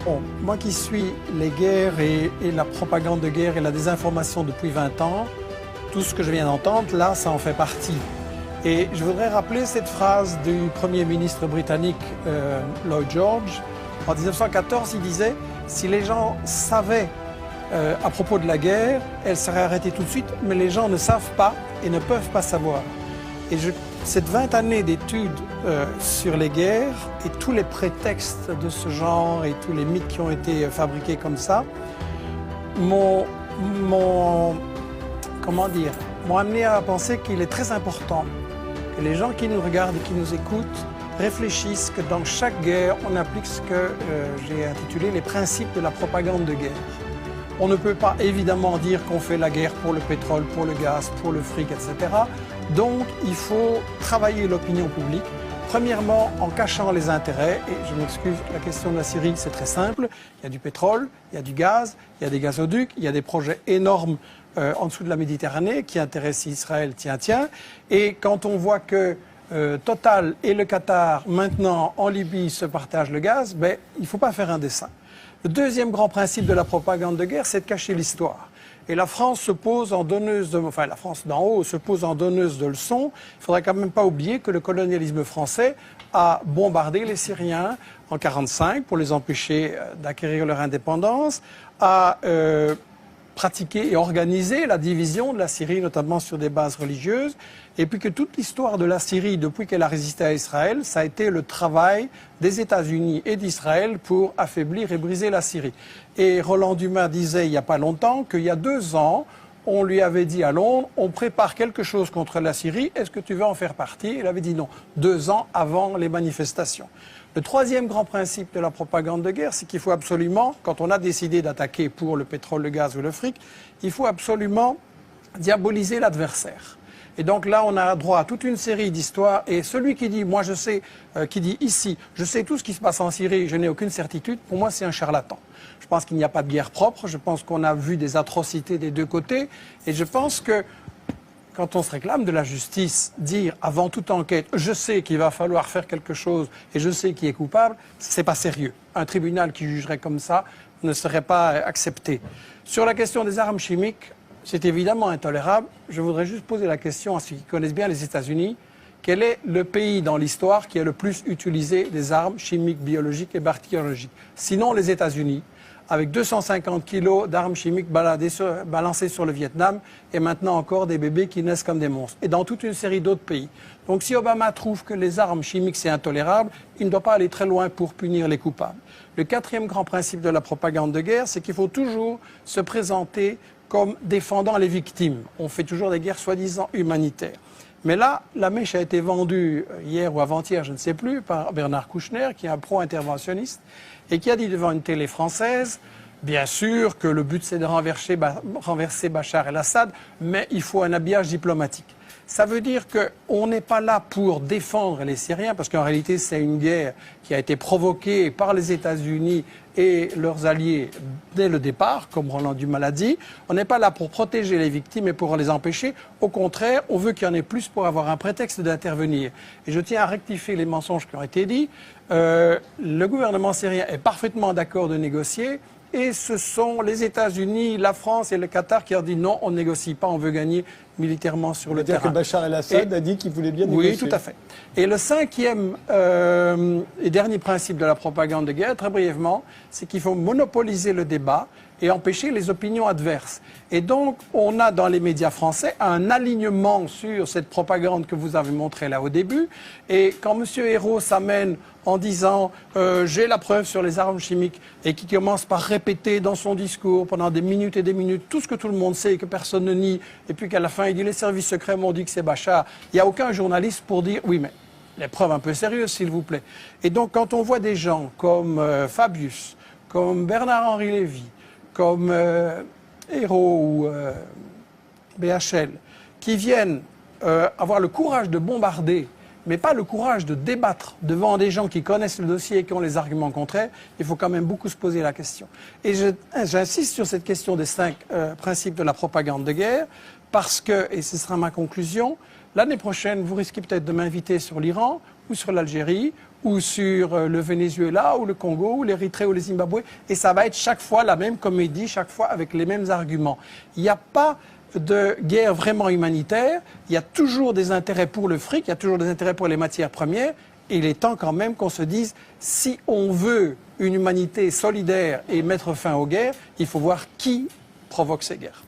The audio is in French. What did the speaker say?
Bon, moi qui suis les guerres et la propagande de guerre et la désinformation depuis 20 ans, tout ce que je viens d'entendre, là, ça en fait partie. Et je voudrais rappeler cette phrase du Premier ministre britannique Lloyd George. En 1914, il disait « Si les gens savaient à propos de la guerre, elle serait arrêtée tout de suite, mais les gens ne savent pas et ne peuvent pas savoir. » Et cette 20 années d'études sur les guerres et tous les prétextes de ce genre et tous les mythes qui ont été fabriqués comme ça m'ont amené à penser qu'il est très important que les gens qui nous regardent et qui nous écoutent réfléchissent que dans chaque guerre, on applique ce que j'ai intitulé les principes de la propagande de guerre. On ne peut pas évidemment dire qu'on fait la guerre pour le pétrole, pour le gaz, pour le fric, etc. Donc il faut travailler l'opinion publique, premièrement en cachant les intérêts. Et je m'excuse, la question de la Syrie, c'est très simple. Il y a du pétrole, il y a du gaz, il y a des gazoducs, il y a des projets énormes en dessous de la Méditerranée qui intéressent Israël, tiens. Et quand on voit que Total et le Qatar, maintenant en Libye, se partagent le gaz, ben, il ne faut pas faire un dessin. Le deuxième grand principe de la propagande de guerre, c'est de cacher l'histoire. Et la France se pose en donneuse de... Enfin, la France d'en haut se pose en donneuse de leçons. Il ne faudrait quand même pas oublier que le colonialisme français a bombardé les Syriens en 1945 pour les empêcher d'acquérir leur indépendance, a pratiqué et organisé la division de la Syrie, notamment sur des bases religieuses, et puis que toute l'histoire de la Syrie, depuis qu'elle a résisté à Israël, ça a été le travail des États-Unis et d'Israël pour affaiblir et briser la Syrie. Et Roland Dumas disait il n'y a pas longtemps qu'il y a 2 ans, on lui avait dit à Londres, on prépare quelque chose contre la Syrie, est-ce que tu veux en faire partie? Il avait dit non, 2 ans avant les manifestations. Le troisième grand principe de la propagande de guerre, c'est qu'il faut absolument, quand on a décidé d'attaquer pour le pétrole, le gaz ou le fric, il faut absolument diaboliser l'adversaire. Et donc là, on a droit à toute une série d'histoires. Et celui qui dit, moi je sais, qui dit ici, je sais tout ce qui se passe en Syrie, je n'ai aucune certitude, pour moi c'est un charlatan. Je pense qu'il n'y a pas de guerre propre, je pense qu'on a vu des atrocités des deux côtés. Et je pense que quand on se réclame de la justice, dire avant toute enquête, je sais qu'il va falloir faire quelque chose et je sais qui est coupable, c'est pas sérieux. Un tribunal qui jugerait comme ça ne serait pas accepté. Sur la question des armes chimiques, c'est évidemment intolérable. Je voudrais juste poser la question à ceux qui connaissent bien les États-Unis. Quel est le pays dans l'histoire qui a le plus utilisé des armes chimiques, biologiques et bactériologiques? Sinon les États-Unis, avec 250 kilos d'armes chimiques balancées sur le Vietnam et maintenant encore des bébés qui naissent comme des monstres. Et dans toute une série d'autres pays. Donc si Obama trouve que les armes chimiques c'est intolérable, il ne doit pas aller très loin pour punir les coupables. Le quatrième grand principe de la propagande de guerre, c'est qu'il faut toujours se présenter comme défendant les victimes. On fait toujours des guerres soi-disant humanitaires. Mais là, la mèche a été vendue hier ou avant-hier, je ne sais plus, par Bernard Kouchner, qui est un pro-interventionniste, et qui a dit devant une télé française, bien sûr que le but c'est de renverser Bachar el-Assad, mais il faut un habillage diplomatique. Ça veut dire qu'on n'est pas là pour défendre les Syriens, parce qu'en réalité c'est une guerre qui a été provoquée par les États-Unis et leurs alliés dès le départ, comme Roland Dumas l'a dit. On n'est pas là pour protéger les victimes et pour les empêcher. Au contraire, on veut qu'il y en ait plus pour avoir un prétexte d'intervenir. Et je tiens à rectifier les mensonges qui ont été dits. Le gouvernement syrien est parfaitement d'accord de négocier. Et ce sont les États-Unis, la France et le Qatar qui ont dit non, on ne négocie pas, on veut gagner militairement sur le terrain. C'est-à-dire que Bachar el-Assad a dit qu'il voulait bien négocier. Oui, tout à fait. Et le cinquième et dernier principe de la propagande de guerre, très brièvement, c'est qu'il faut monopoliser le débat et empêcher les opinions adverses. Et donc, on a dans les médias français un alignement sur cette propagande que vous avez montrée là au début. Et quand M. Hérault s'amène en disant j'ai la preuve sur les armes chimiques et qui commence par répéter dans son discours pendant des minutes et des minutes tout ce que tout le monde sait et que personne ne nie, et puis qu'à la fin il dit les services secrets m'ont dit que c'est Bachar, il n'y a aucun journaliste pour dire oui mais les preuves un peu sérieuses s'il vous plaît. Et donc quand on voit des gens comme Fabius, comme Bernard-Henri Lévy, comme Hérault ou BHL, qui viennent avoir le courage de bombarder, mais pas le courage de débattre devant des gens qui connaissent le dossier et qui ont les arguments contraires, il faut quand même beaucoup se poser la question. Et j'insiste sur cette question des 5 principes de la propagande de guerre, parce que, et ce sera ma conclusion, l'année prochaine, vous risquez peut-être de m'inviter sur l'Iran ou sur l'Algérie ou sur le Venezuela ou le Congo ou l'Érythrée ou le Zimbabwe. Et ça va être chaque fois la même comédie, chaque fois avec les mêmes arguments. Il n'y a pas de guerre vraiment humanitaire. Il y a toujours des intérêts pour le fric, il y a toujours des intérêts pour les matières premières. Et il est temps quand même qu'on se dise, si on veut une humanité solidaire et mettre fin aux guerres, il faut voir qui provoque ces guerres.